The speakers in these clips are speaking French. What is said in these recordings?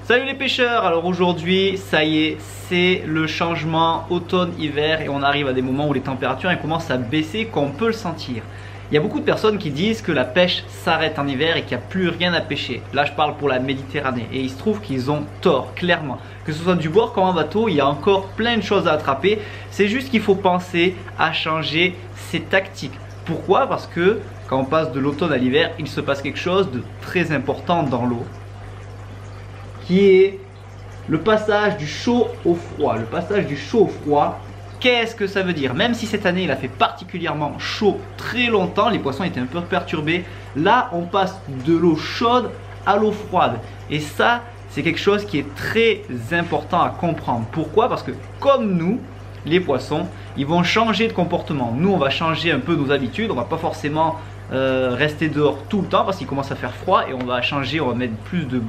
Salut les pêcheurs, alors aujourd'hui ça y est, c'est le changement automne-hiver et on arrive à des moments où les températures elles commencent à baisser, qu'on peut le sentir. Il y a beaucoup de personnes qui disent que la pêche s'arrête en hiver et qu'il n'y a plus rien à pêcher. Là je parle pour la Méditerranée et il se trouve qu'ils ont tort, clairement. Que ce soit du bord comme en bateau, il y a encore plein de choses à attraper. C'est juste qu'il faut penser à changer ses tactiques. Pourquoi? Parce que quand on passe de l'automne à l'hiver, il se passe quelque chose de très important dans l'eau, qui est le passage du chaud au froid. Le passage du chaud au froid, qu'est-ce que ça veut dire? Même si cette année il a fait particulièrement chaud très longtemps, les poissons étaient un peu perturbés, là on passe de l'eau chaude à l'eau froide. Et ça, c'est quelque chose qui est très important à comprendre. Pourquoi? Parce que comme nous, les poissons, ils vont changer de comportement. Nous, on va changer un peu nos habitudes, on va pas forcément rester dehors tout le temps parce qu'il commence à faire froid et on va changer, on va mettre plus de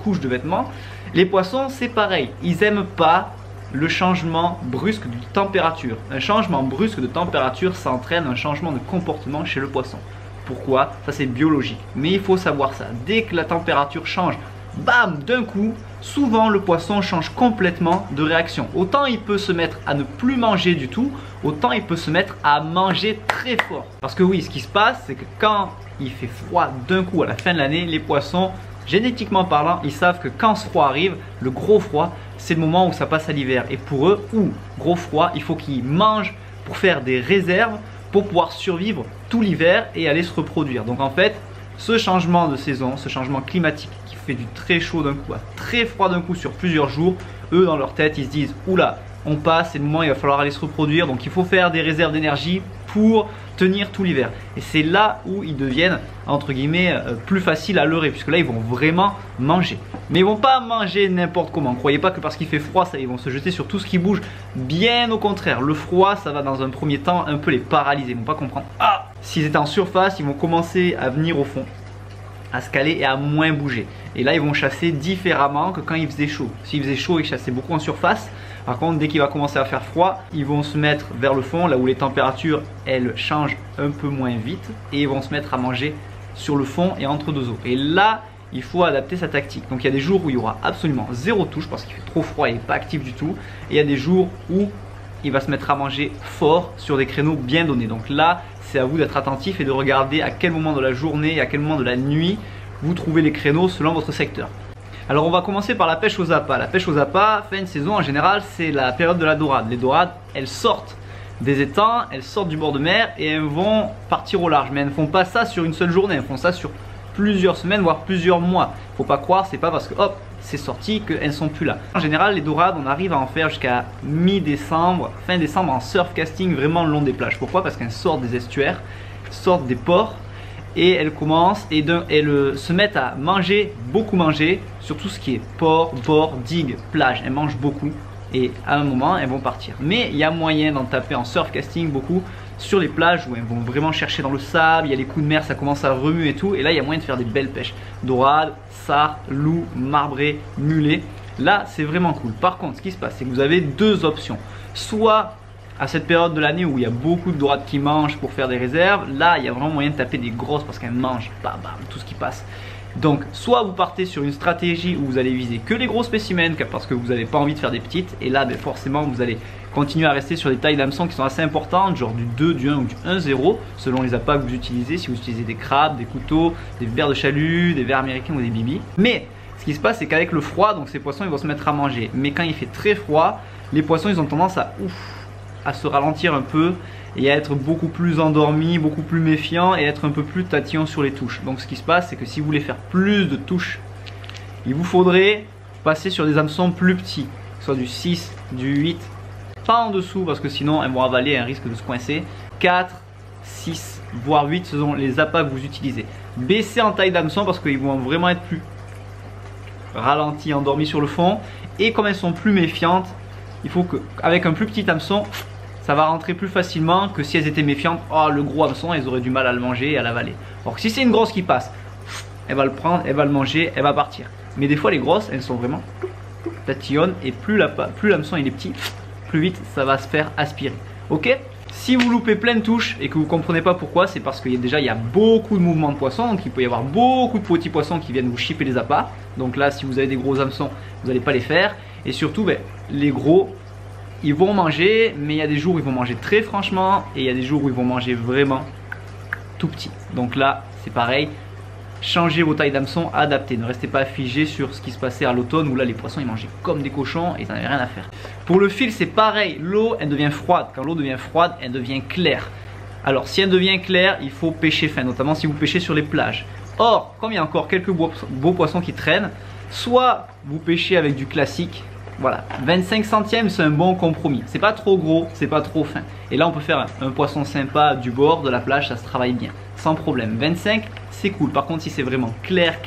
couches de vêtements. Les poissons c'est pareil, ils n'aiment pas le changement brusque de température. Un changement brusque de température, ça entraîne un changement de comportement chez le poisson. Pourquoi? Ça c'est biologique, mais il faut savoir ça. Dès que la température change, bam, d'un coup, souvent le poisson change complètement de réaction. Autant il peut se mettre à ne plus manger du tout, autant il peut se mettre à manger très fort. Parce que oui, ce qui se passe, c'est que quand il fait froid d'un coup à la fin de l'année, les poissons, génétiquement parlant, ils savent que quand ce froid arrive, le gros froid, c'est le moment où ça passe à l'hiver. Et pour eux, gros froid, il faut qu'ils mangent pour faire des réserves pour pouvoir survivre tout l'hiver et aller se reproduire. Donc en fait, ce changement de saison, ce changement climatique qui fait du très chaud d'un coup à très froid d'un coup sur plusieurs jours, eux dans leur tête ils se disent oula, on passe, c'est le moment, il va falloir aller se reproduire, donc il faut faire des réserves d'énergie pour tenir tout l'hiver. Et c'est là où ils deviennent entre guillemets plus faciles à leurrer, puisque là ils vont vraiment manger. Mais ils vont pas manger n'importe comment. Croyez pas que parce qu'il fait froid, ça, ils vont se jeter sur tout ce qui bouge. Bien au contraire, le froid ça va dans un premier temps un peu les paralyser. Ils vont pas comprendre. Ah, s'ils étaient en surface, ils vont commencer à venir au fond, à se caler et à moins bouger. Et là ils vont chasser différemment que quand il faisait chaud. S'il faisait chaud, ils chassaient beaucoup en surface. Par contre, dès qu'il va commencer à faire froid, ils vont se mettre vers le fond, là où les températures elles changent un peu moins vite, et ils vont se mettre à manger sur le fond et entre deux eaux. Et là, il faut adapter sa tactique. Donc il y a des jours où il y aura absolument zéro touche parce qu'il fait trop froid, il n'est pas actif du tout. Et il y a des jours où il va se mettre à manger fort sur des créneaux bien donnés. Donc là, c'est à vous d'être attentif et de regarder à quel moment de la journée et à quel moment de la nuit vous trouvez les créneaux selon votre secteur. Alors on va commencer par la pêche aux appâts. La pêche aux appâts, fin de saison en général, c'est la période de la dorade. Les dorades, elles sortent des étangs, elles sortent du bord de mer et elles vont partir au large. Mais elles ne font pas ça sur une seule journée, elles font ça sur plusieurs semaines, voire plusieurs mois. Faut pas croire, c'est pas parce que hop, c'est sorti qu'elles ne sont plus là. En général, les dorades, on arrive à en faire jusqu'à mi-décembre, fin décembre en surf casting vraiment le long des plages. Pourquoi? Parce qu'elles sortent des estuaires, sortent des ports. Et elles commencent et elles se mettent à manger, beaucoup manger, sur tout ce qui est port, bord, digue, plage. Elles mangent beaucoup et à un moment elles vont partir. Mais il y a moyen d'en taper en surf casting beaucoup sur les plages où elles vont vraiment chercher dans le sable, il y a les coups de mer, ça commence à remuer et tout. Et là il y a moyen de faire des belles pêches. Dorade, sard, loup, marbré, mulet. Là c'est vraiment cool. Par contre ce qui se passe c'est que vous avez deux options. Soit à cette période de l'année où il y a beaucoup de dorades qui mangent pour faire des réserves, là il y a vraiment moyen de taper des grosses parce qu'elles mangent bam, bam, tout ce qui passe. Donc soit vous partez sur une stratégie où vous allez viser que les gros spécimens parce que vous n'avez pas envie de faire des petites, et là ben, forcément vous allez continuer à rester sur des tailles d'hameçon qui sont assez importantes, genre du 2, du 1 ou du 1,0 selon les appâts que vous utilisez. Si vous utilisez des crabes, des couteaux, des vers de chalut, des vers américains ou des bibis. Mais ce qui se passe c'est qu'avec le froid, donc ces poissons ils vont se mettre à manger. Mais quand il fait très froid, les poissons ils ont tendance à se ralentir un peu et à être beaucoup plus endormi, beaucoup plus méfiant et être un peu plus tatillon sur les touches. Donc ce qui se passe c'est que si vous voulez faire plus de touches, il vous faudrait passer sur des hameçons plus petits, soit du 6, du 8, pas en dessous parce que sinon elles vont avaler et un risque de se coincer. 4, 6, voire 8 selon les appâts que vous utilisez. Baissez en taille d'hameçon parce qu'ils vont vraiment être plus ralentis, endormis sur le fond, et comme elles sont plus méfiantes, il faut qu'avec un plus petit hameçon, ça va rentrer plus facilement que si elles étaient méfiantes. Oh, le gros hameçon, elles auraient du mal à le manger et à l'avaler. Alors que si c'est une grosse qui passe, elle va le prendre, elle va le manger, elle va partir. Mais des fois les grosses, elles sont vraiment tatillonnes et plus l'hameçon il est petit, plus vite ça va se faire aspirer. Ok? Si vous loupez plein de touches et que vous ne comprenez pas pourquoi, c'est parce qu'il y a beaucoup de mouvements de poissons, donc il peut y avoir beaucoup de petits poissons qui viennent vous chipper les appâts. Donc là, si vous avez des gros hameçons, vous n'allez pas les faire. Et surtout, les gros, ils vont manger, mais il y a des jours où ils vont manger très franchement et il y a des jours où ils vont manger vraiment tout petit. Donc là, c'est pareil. Changez vos tailles d'hameçon, adaptez. Ne restez pas figé sur ce qui se passait à l'automne où là les poissons ils mangeaient comme des cochons et ils n'en avaient rien à faire. Pour le fil c'est pareil, l'eau elle devient froide. Quand l'eau devient froide, elle devient claire. Alors si elle devient claire, il faut pêcher fin, notamment si vous pêchez sur les plages. Or, comme il y a encore quelques beaux poissons qui traînent, soit vous pêchez avec du classique. Voilà, 25 centièmes c'est un bon compromis. C'est pas trop gros, c'est pas trop fin. Et là on peut faire un poisson sympa du bord de la plage, ça se travaille bien, sans problème. 25 c'est cool. Par contre si c'est vraiment clair,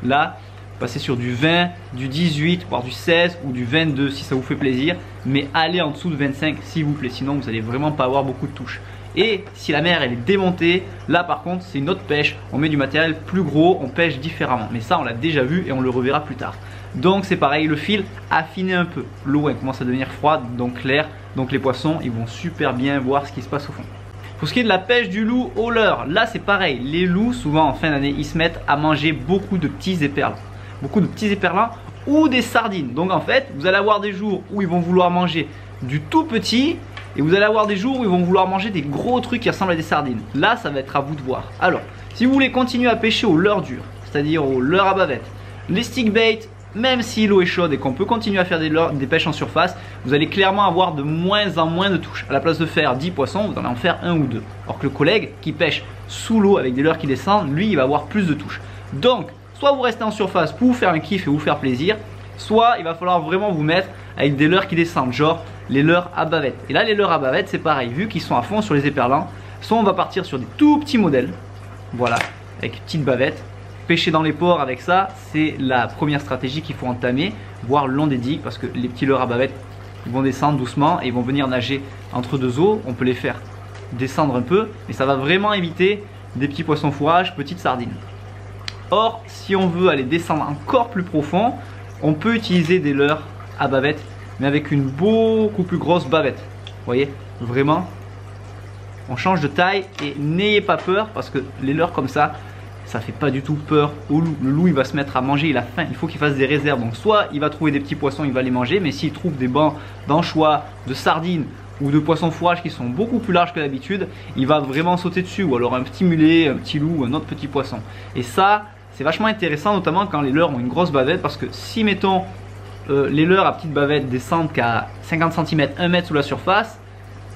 là passez sur du 20, du 18, voire du 16 ou du 22 si ça vous fait plaisir. Mais allez en dessous de 25 s'il vous plaît, sinon vous allez vraiment pas avoir beaucoup de touches. Et si la mer elle est démontée, là par contre c'est une autre pêche, on met du matériel plus gros, on pêche différemment. Mais ça on l'a déjà vu et on le reverra plus tard. Donc c'est pareil, le fil affinez un peu. L'eau elle commence à devenir froide, donc claire. Donc les poissons ils vont super bien voir ce qui se passe au fond. Pour ce qui est de la pêche du loup au leurre, là c'est pareil. Les loups souvent en fin d'année ils se mettent à manger beaucoup de petits éperlans. Beaucoup de petits éperlans ou des sardines. Donc en fait vous allez avoir des jours où ils vont vouloir manger du tout petit. Et vous allez avoir des jours où ils vont vouloir manger des gros trucs qui ressemblent à des sardines. Là ça va être à vous de voir. Alors si vous voulez continuer à pêcher au leurre dur, c'est-à-dire au leurre à bavette, les stick bait, même si l'eau est chaude et qu'on peut continuer à faire des pêches en surface, vous allez clairement avoir de moins en moins de touches. À la place de faire 10 poissons, vous allez en faire 1 ou 2. Alors que le collègue qui pêche sous l'eau avec des leurres qui descendent, lui il va avoir plus de touches. Donc soit vous restez en surface pour vous faire un kiff et vous faire plaisir, soit il va falloir vraiment vous mettre avec des leurres qui descendent, genre les leurres à bavette. Et là les leurres à bavette c'est pareil, vu qu'ils sont à fond sur les éperlans, soit on va partir sur des tout petits modèles, voilà, avec une petite bavette. Pêcher dans les ports avec ça, c'est la première stratégie qu'il faut entamer, voire le long des digues, parce que les petits leurres à bavette vont descendre doucement et ils vont venir nager entre deux eaux. On peut les faire descendre un peu, mais ça va vraiment éviter des petits poissons fourrage, petites sardines. Or, si on veut aller descendre encore plus profond, on peut utiliser des leurres à bavette, mais avec une beaucoup plus grosse bavette. Vous voyez, vraiment, on change de taille et n'ayez pas peur parce que les leurres comme ça fait pas du tout peur au loup. Le loup il va se mettre à manger, il a faim, il faut qu'il fasse des réserves. Donc soit il va trouver des petits poissons, il va les manger, mais s'il trouve des bancs d'anchois, de sardines ou de poissons fourrage qui sont beaucoup plus larges que d'habitude, il va vraiment sauter dessus. Ou alors un petit mulet, un petit loup, un autre petit poisson. Et ça c'est vachement intéressant, notamment quand les leurres ont une grosse bavette, parce que si mettons les leurres à petite bavette descendent qu'à 50 cm, 1 mètre sous la surface,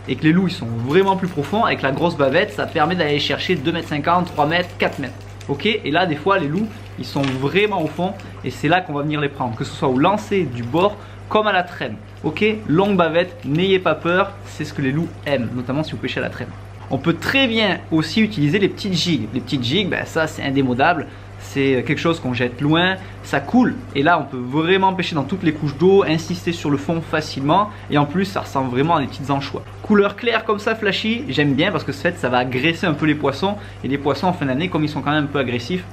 et que les loups ils sont vraiment plus profonds, avec la grosse bavette ça permet d'aller chercher 2,50 m, 3 mètres, 4 mètres. Ok, et là des fois les loups ils sont vraiment au fond et c'est là qu'on va venir les prendre, que ce soit au lancer du bord comme à la traîne. Ok, longue bavette, n'ayez pas peur, c'est ce que les loups aiment, notamment si vous pêchez à la traîne. On peut très bien aussi utiliser les petites gigues. Les petites gigues, ben ça c'est indémodable, c'est quelque chose qu'on jette loin, ça coule. Et là on peut vraiment pêcher dans toutes les couches d'eau, insister sur le fond facilement. Et en plus ça ressemble vraiment à des petites anchois. Couleur claire comme ça, flashy, j'aime bien parce que ça va agresser un peu les poissons. Et les poissons en fin d'année, comme ils sont quand même un peu agressifs,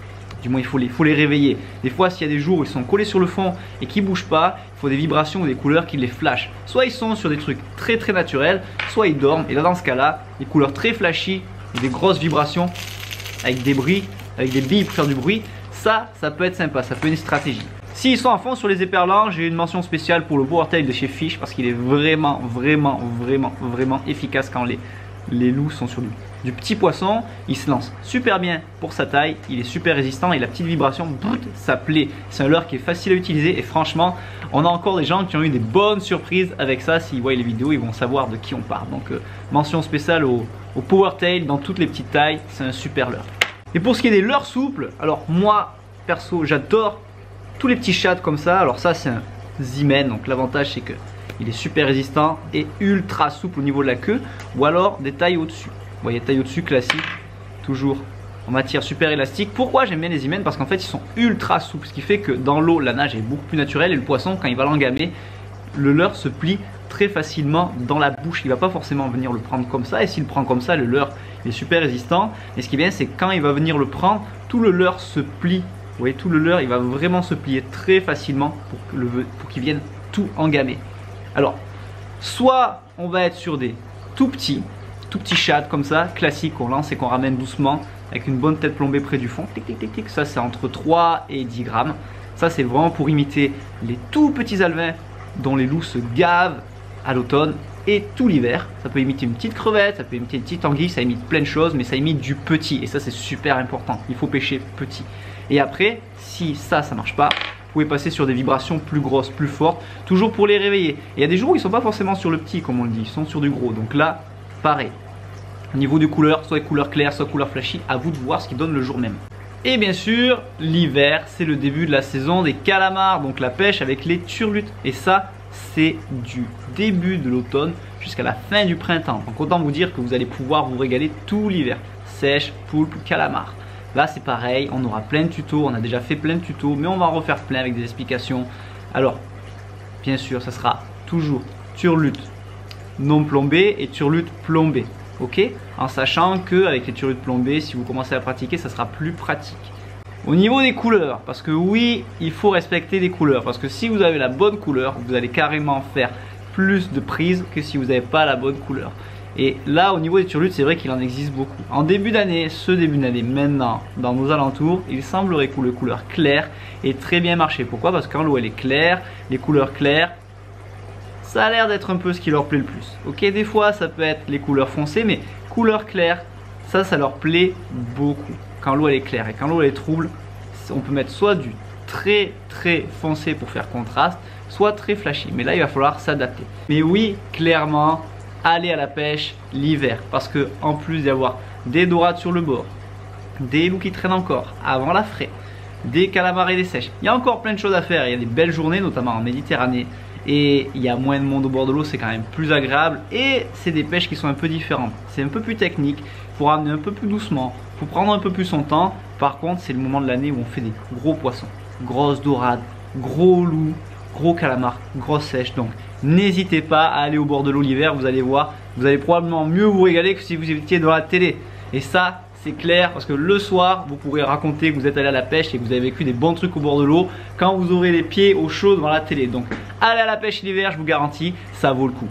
du moins il faut les réveiller. Des fois s'il y a des jours où ils sont collés sur le fond et qui ne bougent pas, il faut des vibrations ou des couleurs qui les flashent. Soit ils sont sur des trucs très naturels, soit ils dorment. Et là dans ce cas là, des couleurs très flashy, des grosses vibrations avec des bruits, avec des billes pour faire du bruit, ça peut être sympa, ça peut être une stratégie. S'ils sont à fond sur les éperlans, j'ai une mention spéciale pour le Powertail de chez Fish parce qu'il est vraiment efficace quand les loups sont sur du petit poisson. Il se lance super bien pour sa taille, il est super résistant et la petite vibration, ça plaît. C'est un leurre qui est facile à utiliser et franchement, on a encore des gens qui ont eu des bonnes surprises avec ça. S'ils voient les vidéos, ils vont savoir de qui on parle. Donc mention spéciale au Powertail dans toutes les petites tailles, c'est un super leurre. Et pour ce qui est des leurres souples, alors moi perso j'adore tous les petits chats comme ça. Alors ça c'est un Zimen, donc l'avantage c'est que il est super résistant et ultra souple au niveau de la queue. Ou alors des tailles au-dessus. Vous voyez, taille au-dessus classique, toujours en matière super élastique. Pourquoi j'aime bien les Zimen? Parce qu'en fait ils sont ultra souples, ce qui fait que dans l'eau la nage est beaucoup plus naturelle et le poisson quand il va l'engamer, le leurre se plie très facilement dans la bouche. Il va pas forcément venir le prendre comme ça, et s'il le prend comme ça, le leurre il est super résistant. Et ce qui est bien, c'est que quand il va venir le prendre, tout le leurre se plie. Vous voyez, tout le leurre il va vraiment se plier très facilement pour qu'il vienne tout engamer. Alors soit on va être sur des tout petit shad comme ça, classique, qu'on lance et qu'on ramène doucement avec une bonne tête plombée près du fond. Tic, tic, tic, tic. Ça c'est entre 3 et 10 grammes. Ça c'est vraiment pour imiter les tout petits alevins dont les loups se gavent à l'automne et tout l'hiver. Ça peut imiter une petite crevette, ça peut imiter une petite anguille, ça imite plein de choses, mais ça imite du petit et ça c'est super important. Il faut pêcher petit. Et après, si ça marche pas, vous pouvez passer sur des vibrations plus grosses, plus fortes, toujours pour les réveiller. Et il y a des jours où ils ne sont pas forcément sur le petit, comme on le dit, ils sont sur du gros. Donc là, pareil. Au niveau des couleurs, soit couleur claire, soit couleur flashy, à vous de voir ce qui donne le jour même. Et bien sûr, l'hiver, c'est le début de la saison des calamars, donc la pêche avec les turlutes. Et ça, c'est du début de l'automne jusqu'à la fin du printemps. Donc autant vous dire que vous allez pouvoir vous régaler tout l'hiver. Sèche, poulpe, calamar. Là c'est pareil, on aura plein de tutos, on a déjà fait plein de tutos, mais on va en refaire plein avec des explications. Alors, bien sûr, ça sera toujours turlute non plombée et turlute plombée, ok? En sachant qu'avec les turlutes plombées, si vous commencez à pratiquer, ça sera plus pratique. Au niveau des couleurs, parce que oui, il faut respecter les couleurs, parce que si vous avez la bonne couleur, vous allez carrément faire plus de prises que si vous n'avez pas la bonne couleur. Et là, au niveau des turlutes, c'est vrai qu'il en existe beaucoup. En début d'année, ce début d'année, maintenant, dans nos alentours, il semblerait que les couleurs claires aient très bien marché. Pourquoi? Parce que quand l'eau elle est claire, les couleurs claires, ça a l'air d'être un peu ce qui leur plaît le plus. Ok, des fois, ça peut être les couleurs foncées, mais couleurs claires, ça leur plaît beaucoup. Quand l'eau elle est claire et quand l'eau elle est trouble, on peut mettre soit du très foncé pour faire contraste, soit très flashy. Mais là, il va falloir s'adapter. Mais oui, clairement, allez à la pêche l'hiver parce que en plus d'avoir des dorades sur le bord, des loups qui traînent encore avant la fraie, des calamars et des sèches, il y a encore plein de choses à faire. Il y a des belles journées, notamment en Méditerranée, et il y a moins de monde au bord de l'eau, c'est quand même plus agréable et c'est des pêches qui sont un peu différentes. C'est un peu plus technique, il faut ramener un peu plus doucement, il faut prendre un peu plus son temps. Par contre, c'est le moment de l'année où on fait des gros poissons, grosses dorades, gros loups, gros calamars, grosses sèches. Donc n'hésitez pas à aller au bord de l'eau l'hiver, vous allez voir, vous allez probablement mieux vous régaler que si vous étiez dans la télé. Et ça, c'est clair parce que le soir, vous pourrez raconter que vous êtes allé à la pêche et que vous avez vécu des bons trucs au bord de l'eau quand vous aurez les pieds au chaud devant la télé. Donc allez à la pêche l'hiver, je vous garantis, ça vaut le coup.